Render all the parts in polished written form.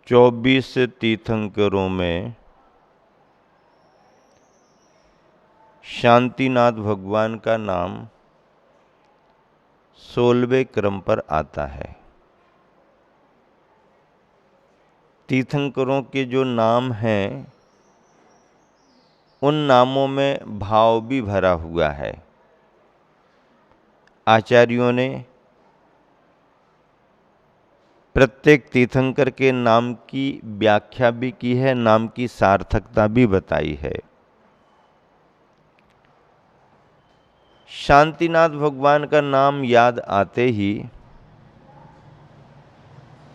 24 तीर्थंकरों में शांतिनाथ भगवान का नाम 16वें क्रम पर आता है। तीर्थंकरों के जो नाम हैं उन नामों में भाव भी भरा हुआ है। आचार्यों ने प्रत्येक तीर्थंकर के नाम की व्याख्या भी की है, नाम की सार्थकता भी बताई है। शांतिनाथ भगवान का नाम याद आते ही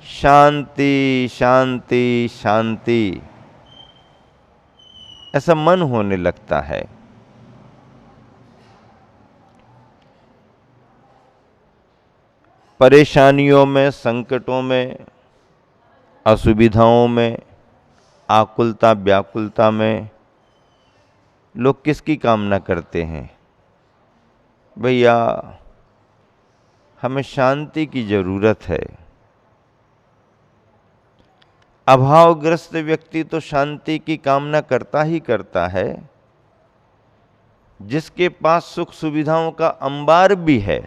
शांति शांति शांति ऐसा मन होने लगता है। परेशानियों में, संकटों में, असुविधाओं में, आकुलता व्याकुलता में लोग किसकी कामना करते हैं? भैया हमें शांति की जरूरत है। अभावग्रस्त व्यक्ति तो शांति की कामना करता ही करता है। जिसके पास सुख सुविधाओं का अंबार भी है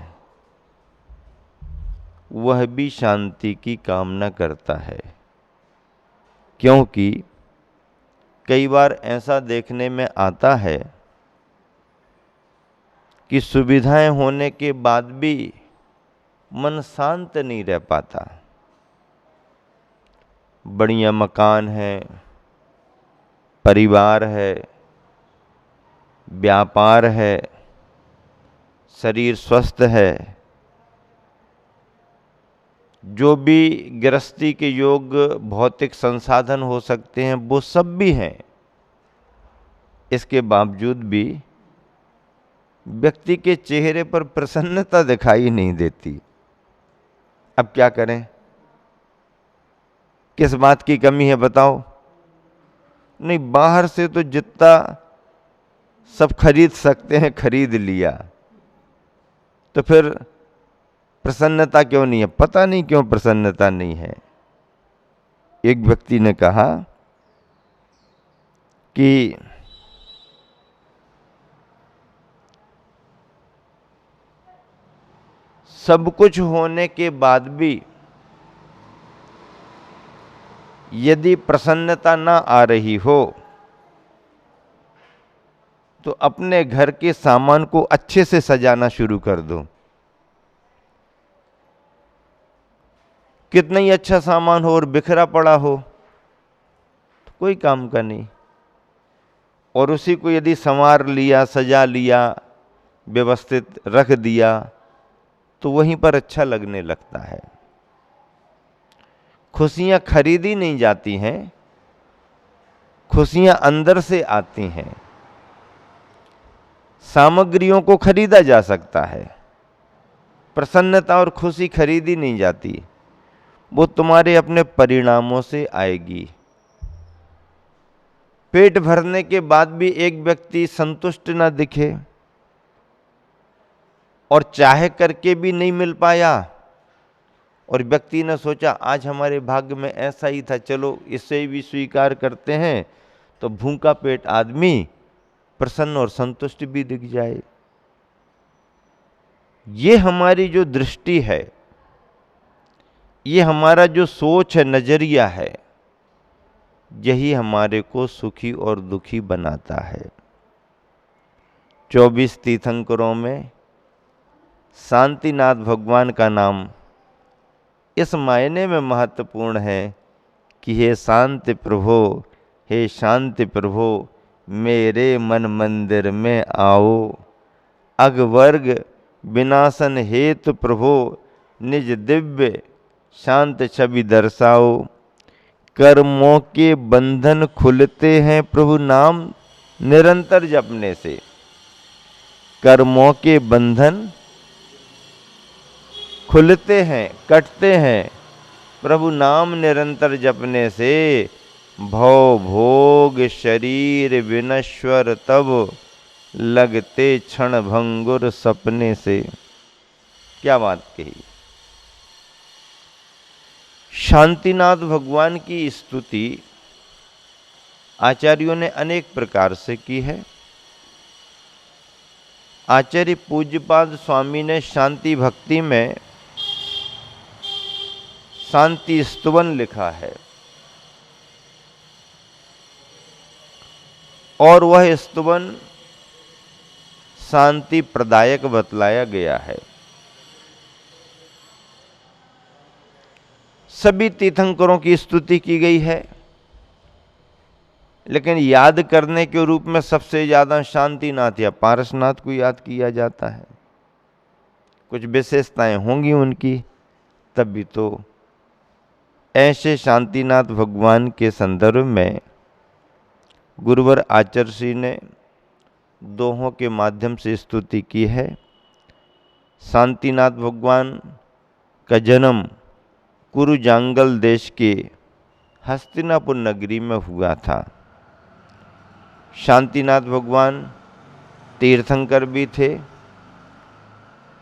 वह भी शांति की कामना करता है, क्योंकि कई बार ऐसा देखने में आता है कि सुविधाएं होने के बाद भी मन शांत नहीं रह पाता। बढ़िया मकान है, परिवार है, व्यापार है, शरीर स्वस्थ है, जो भी गृहस्थी के योग्य भौतिक संसाधन हो सकते हैं वो सब भी हैं। इसके बावजूद भी व्यक्ति के चेहरे पर प्रसन्नता दिखाई नहीं देती। अब क्या करें? किस बात की कमी है बताओ? नहीं, बाहर से तो जितना सब खरीद सकते हैं खरीद लिया, तो फिर प्रसन्नता क्यों नहीं है? पता नहीं क्यों प्रसन्नता नहीं है। एक व्यक्ति ने कहा कि सब कुछ होने के बाद भी यदि प्रसन्नता ना आ रही हो तो अपने घर के सामान को अच्छे से सजाना शुरू कर दो। कितना ही अच्छा सामान हो और बिखरा पड़ा हो तो कोई काम का नहीं, और उसी को यदि संवार लिया, सजा लिया, व्यवस्थित रख दिया तो वहीं पर अच्छा लगने लगता है। खुशियां खरीदी नहीं जाती हैं, खुशियां अंदर से आती हैं। सामग्रियों को खरीदा जा सकता है, प्रसन्नता और खुशी खरीदी नहीं जाती, वो तुम्हारे अपने परिणामों से आएगी। पेट भरने के बाद भी एक व्यक्ति संतुष्ट ना दिखे और चाहे करके भी नहीं मिल पाया, और व्यक्ति ने सोचा आज हमारे भाग्य में ऐसा ही था, चलो इसे भी स्वीकार करते हैं, तो भूखा पेट आदमी प्रसन्न और संतुष्ट भी दिख जाए। ये हमारी जो दृष्टि है, ये हमारा जो सोच है, नजरिया है, यही हमारे को सुखी और दुखी बनाता है। 24 तीर्थंकरों में शांतिनाथ भगवान का नाम इस मायने में महत्वपूर्ण है कि हे शांति प्रभो, हे शांति प्रभो, मेरे मन मंदिर में आओ। अगवर्ग विनाशन हेतु प्रभो, निज दिव्य शांत छवि दर्शाओ। कर्मों के बंधन खुलते हैं प्रभु नाम निरंतर जपने से। कर्मों के बंधन खुलते हैं, कटते हैं प्रभु नाम निरंतर जपने से। भव भोग शरीर विनश्वर तब, लगते क्षण भंगुर सपने से। क्या बात कही! शांतिनाथ भगवान की स्तुति आचार्यों ने अनेक प्रकार से की है। आचार्य पूज्यपाद स्वामी ने शांति भक्ति में शांति स्तवन लिखा है और वह स्तवन शांति प्रदायक बतलाया गया है। सभी तीर्थंकरों की स्तुति की गई है, लेकिन याद करने के रूप में सबसे ज्यादा शांतिनाथ या पारसनाथ को याद किया जाता है। कुछ विशेषताएं होंगी उनकी, तभी तो ऐसे शांतिनाथ भगवान के संदर्भ में गुरुवर आचार्य श्री ने दोहों के माध्यम से स्तुति की है। शांतिनाथ भगवान का जन्म कुरुजांगल देश के हस्तिनापुर नगरी में हुआ था। शांतिनाथ भगवान तीर्थंकर भी थे,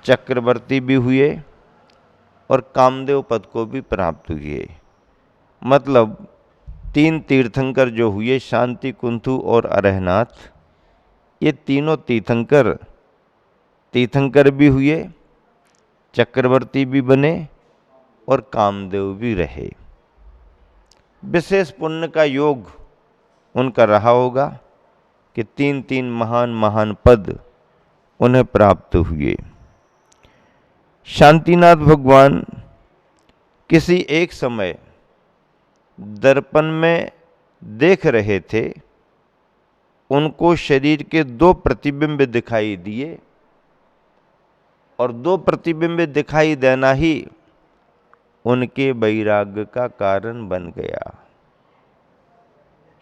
चक्रवर्ती भी हुए और कामदेव पद को भी प्राप्त हुए। मतलब 3 तीर्थंकर जो हुए, शांति, कुंथु और अरहनाथ, ये तीनों तीर्थंकर भी हुए, चक्रवर्ती भी बने और कामदेव भी रहे। विशेष पुण्य का योग उनका रहा होगा कि 3 महान महान पद उन्हें प्राप्त हुए। शांतिनाथ भगवान किसी एक समय दर्पण में देख रहे थे, उनको शरीर के 2 प्रतिबिंब दिखाई दिए और 2 प्रतिबिंब दिखाई देना ही उनके वैराग्य का कारण बन गया।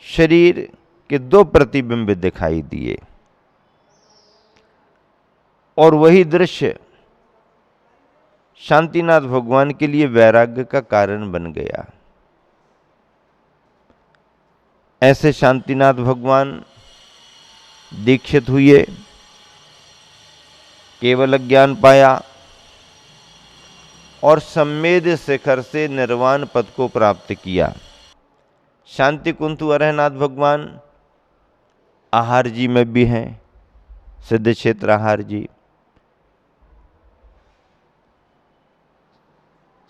शरीर के 2 प्रतिबिंब दिखाई दिए और वही दृश्य शांतिनाथ भगवान के लिए वैराग्य का कारण बन गया। ऐसे शांतिनाथ भगवान दीक्षित हुए, केवल ज्ञान पाया और सम्मेद शिखर से निर्वाण पद को प्राप्त किया। शांति कुंतु अरहनाथ भगवान आहार जी में भी हैं, सिद्ध क्षेत्र आहार जी।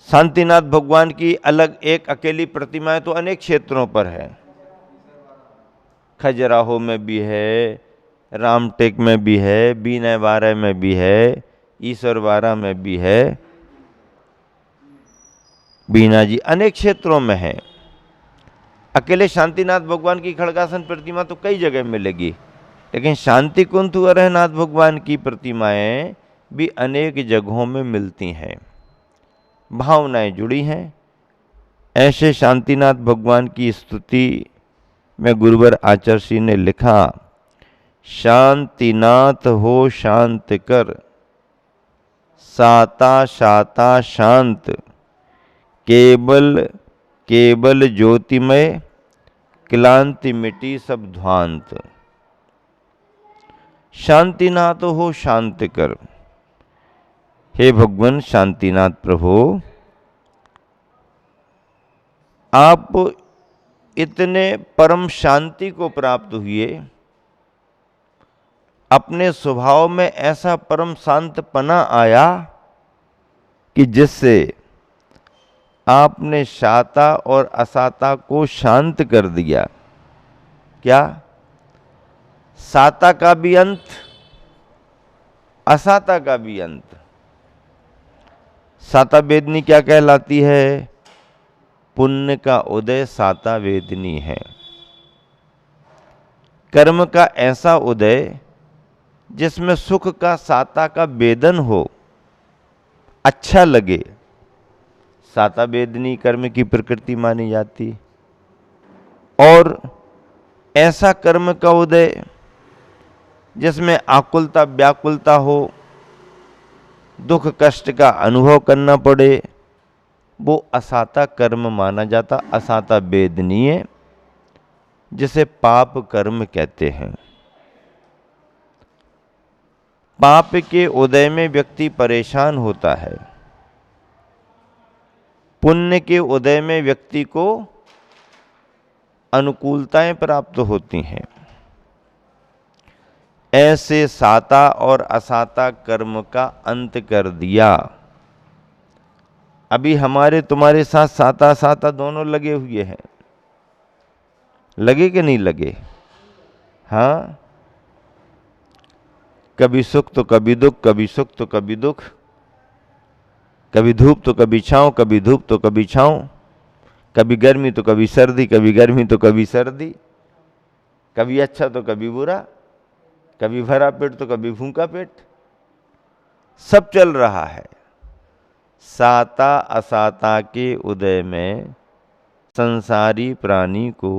शांतिनाथ भगवान की अलग एक अकेली प्रतिमाएं तो अनेक क्षेत्रों पर है। खजुराहो में भी है, रामटेक में भी है, बीनावारा में भी है, ईश्वरवारा में भी है, बीना जी, अनेक क्षेत्रों में है। अकेले शांतिनाथ भगवान की खड़गासन प्रतिमा तो कई जगह मिलेगी, लेकिन शांति कुंतु अरहनाथ भगवान की प्रतिमाएं भी अनेक जगहों में मिलती हैं, भावनाएं जुड़ी हैं। ऐसे शांतिनाथ भगवान की स्तुति में गुरुवर आचार्य श्री ने लिखा, शांतिनाथ हो शांत कर, साता शाता शांत, केवल केवल ज्योतिमय, क्लांति मिटी सब ध्वांत। शांतिनाथ हो शांत कर। हे भगवान शांतिनाथ प्रभु, आप इतने परम शांति को प्राप्त हुए, अपने स्वभाव में ऐसा परम शांतपना आया कि जिससे आपने शाता और असाता को शांत कर दिया। क्या? साता का भी अंत, असाता का भी अंत। साता वेदनी क्या कहलाती है? पुण्य का उदय साता वेदनी है। कर्म का ऐसा उदय जिसमें सुख का साता का वेदन हो, अच्छा लगे, साता वेदनी कर्म की प्रकृति मानी जाती। और ऐसा कर्म का उदय जिसमें आकुलता व्याकुलता हो, दुख कष्ट का अनुभव करना पड़े, वो असाता कर्म माना जाता, असाता वेदनीय, जिसे पाप कर्म कहते हैं। पाप के उदय में व्यक्ति परेशान होता है, पुण्य के उदय में व्यक्ति को अनुकूलताएं प्राप्त होती हैं। ऐसे साता और असाता कर्म का अंत कर दिया। अभी हमारे तुम्हारे साथ साता साता दोनों लगे हुए हैं, लगे कि नहीं लगे? हाँ, कभी सुख तो कभी दुख, कभी सुख तो कभी दुख, कभी धूप तो कभी छांव, कभी धूप तो कभी छांव, कभी गर्मी तो कभी सर्दी, कभी गर्मी तो कभी सर्दी, कभी अच्छा तो कभी बुरा, कभी भरा पेट तो कभी भूखा पेट, सब चल रहा है। साता असाता के उदय में संसारी प्राणी को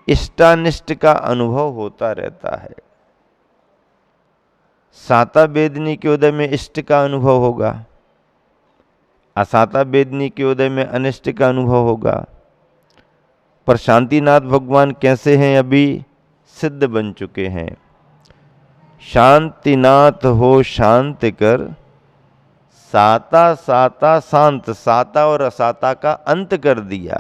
इष्टानिष्ट का अनुभव होता रहता है। साता वेदनी के उदय में इष्ट का अनुभव होगा, असाता वेदनी के उदय में अनिष्ट का अनुभव होगा। पर शांतिनाथ भगवान कैसे हैं? अभी सिद्ध बन चुके हैं। शांतिनाथ हो शांत कर, साता साता शांत, साता और असाता का अंत कर दिया।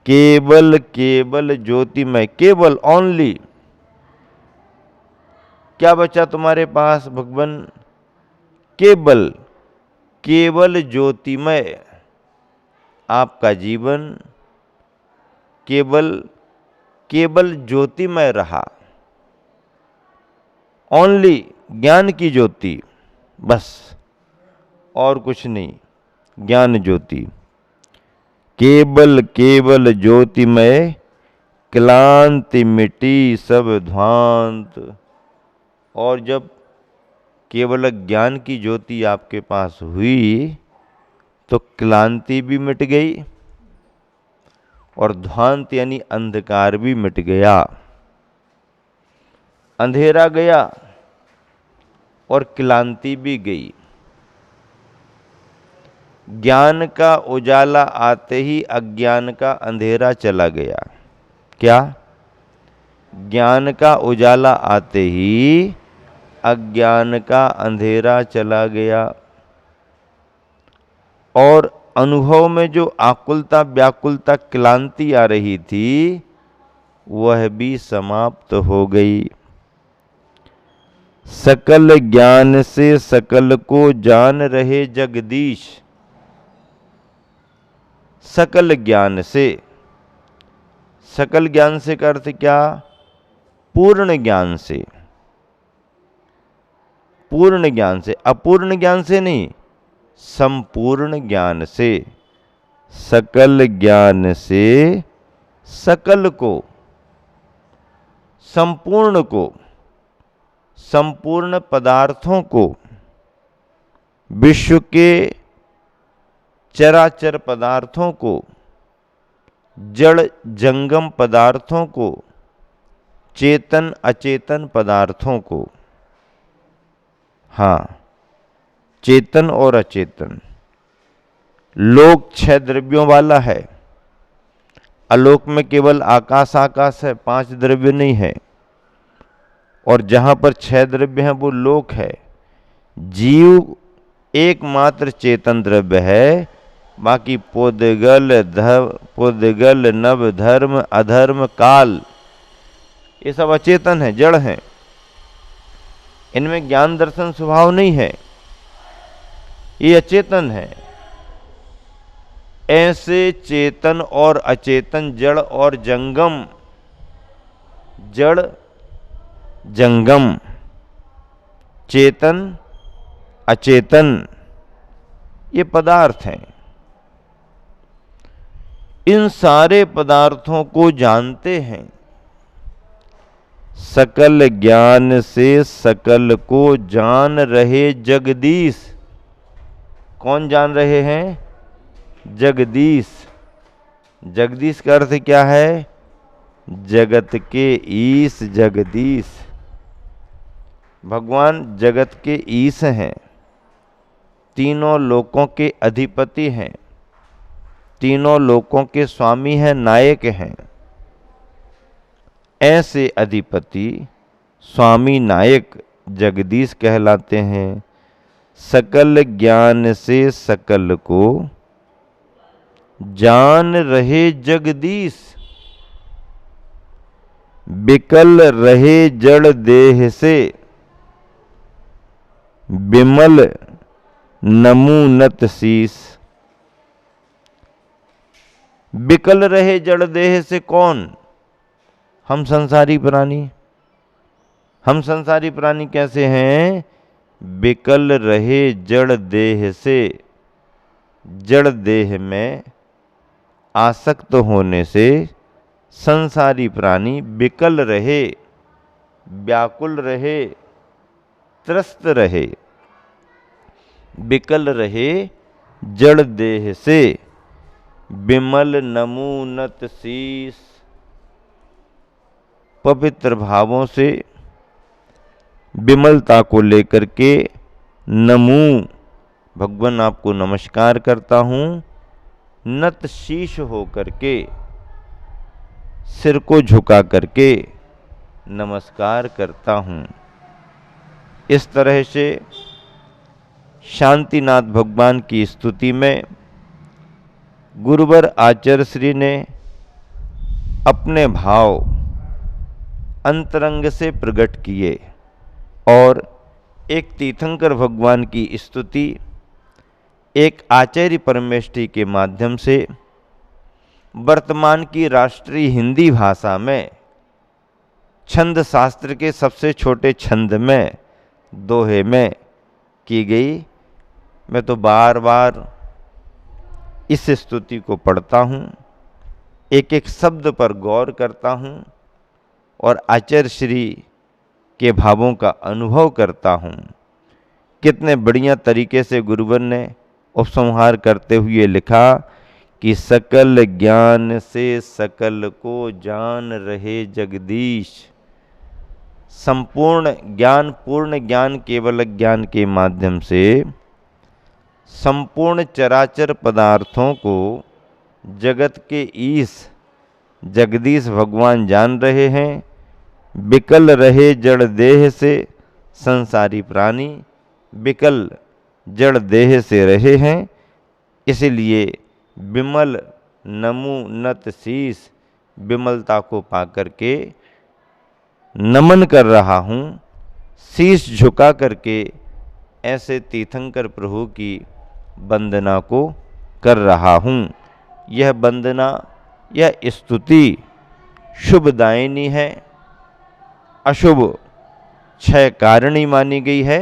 केवल केवल ज्योतिमय, केवल ओनली। क्या बचा तुम्हारे पास भगवान? केवल केवल ज्योतिमय आपका जीवन, केवल केवल ज्योतिमय रहा। ओनली ज्ञान की ज्योति, बस और कुछ नहीं, ज्ञान ज्योति। केवल केवल ज्योतिमय, क्लांति मिटी सब ध्वांत। और जब केवल ज्ञान की ज्योति आपके पास हुई तो क्लांति भी मिट गई और ध्वांत यानी अंधकार भी मिट गया। अंधेरा गया और क्लांति भी गई। ज्ञान का उजाला आते ही अज्ञान का अंधेरा चला गया। क्या? ज्ञान का उजाला आते ही अज्ञान का अंधेरा चला गया और अनुभव में जो आकुलता व्याकुलता क्लांति आ रही थी वह भी समाप्त हो गई। सकल ज्ञान से सकल को जान रहे जगदीश। सकल ज्ञान से, सकल ज्ञान से का अर्थ क्या? पूर्ण ज्ञान से। पूर्ण ज्ञान से, अपूर्ण ज्ञान से नहीं, संपूर्ण ज्ञान से। सकल ज्ञान से सकल को, संपूर्ण को, संपूर्ण पदार्थों को, विश्व के चराचर पदार्थों को, जड़ जंगम पदार्थों को, चेतन अचेतन पदार्थों को। हाँ, चेतन और अचेतन। लोक 6 द्रव्यों वाला है, आलोक में केवल आकाश आकाश है, 5 द्रव्य नहीं है। और जहां पर 6 द्रव्य हैं वो लोक है। जीव एकमात्र चेतन द्रव्य है, बाकी पुद्गल नव धर्म अधर्म काल ये सब अचेतन है, जड़ हैं। इनमें ज्ञान दर्शन स्वभाव नहीं है, ये अचेतन है। ऐसे चेतन और अचेतन, जड़ और जंगम, जड़ जंगम, चेतन अचेतन, ये पदार्थ हैं। इन सारे पदार्थों को जानते हैं। सकल ज्ञान से सकल को जान रहे जगदीश। कौन जान रहे हैं? जगदीश। जगदीश का अर्थ क्या है? जगत के ईश, जगदीश। भगवान जगत के ईश हैं, तीनों लोकों के अधिपति हैं, तीनों लोकों के स्वामी हैं, नायक हैं। ऐसे अधिपति स्वामी नायक जगदीश कहलाते हैं। सकल ज्ञान से सकल को जान रहे जगदीश। बिकल रहे जड़ देह से बिमल नमूनत शीस। बिकल रहे जड़ देह से कौन? हम संसारी प्राणी। हम संसारी प्राणी कैसे हैं? बिकल रहे जड़ देह से, जड़ देह में आसक्त होने से संसारी प्राणी बिकल रहे, व्याकुल रहे, त्रस्त रहे। बिकल रहे जड़ देह से बिमल नमूनत शीस। पवित्र भावों से विमलता को लेकर के नमू भगवान आपको नमस्कार करता हूँ। नत शीश हो करके, सिर को झुका करके नमस्कार करता हूँ। इस तरह से शांतिनाथ भगवान की स्तुति में गुरुवर आचार्य श्री ने अपने भाव अंतरंग से प्रकट किए और एक तीर्थंकर भगवान की स्तुति एक आचार्य परमेष्ठी के माध्यम से वर्तमान की राष्ट्रीय हिंदी भाषा में छंद शास्त्र के सबसे छोटे छंद में, दोहे में की गई। मैं तो बार बार इस स्तुति को पढ़ता हूँ, एक एक शब्द पर गौर करता हूँ और आचार्य श्री के भावों का अनुभव करता हूँ। कितने बढ़िया तरीके से गुरुवर ने उपसंहार करते हुए लिखा कि सकल ज्ञान से सकल को जान रहे जगदीश। संपूर्ण ज्ञान, पूर्ण ज्ञान, केवल ज्ञान के माध्यम से संपूर्ण चराचर पदार्थों को जगत के ईश जगदीश भगवान जान रहे हैं। बिकल रहे जड़ देह से संसारी प्राणी बिकल जड़ देह से रहे हैं, इसलिए विमल नमूनत शीस, विमलता को पाकर के नमन कर रहा हूँ, शीश झुका करके ऐसे तीर्थंकर प्रभु की वंदना को कर रहा हूँ। यह वंदना, यह स्तुति शुभदायिनी है, अशुभ क्षय कारिणी मानी गई है,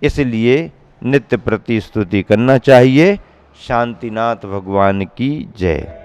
इसलिए नित्य प्रति स्तुति करना चाहिए। शांतिनाथ भगवान की जय।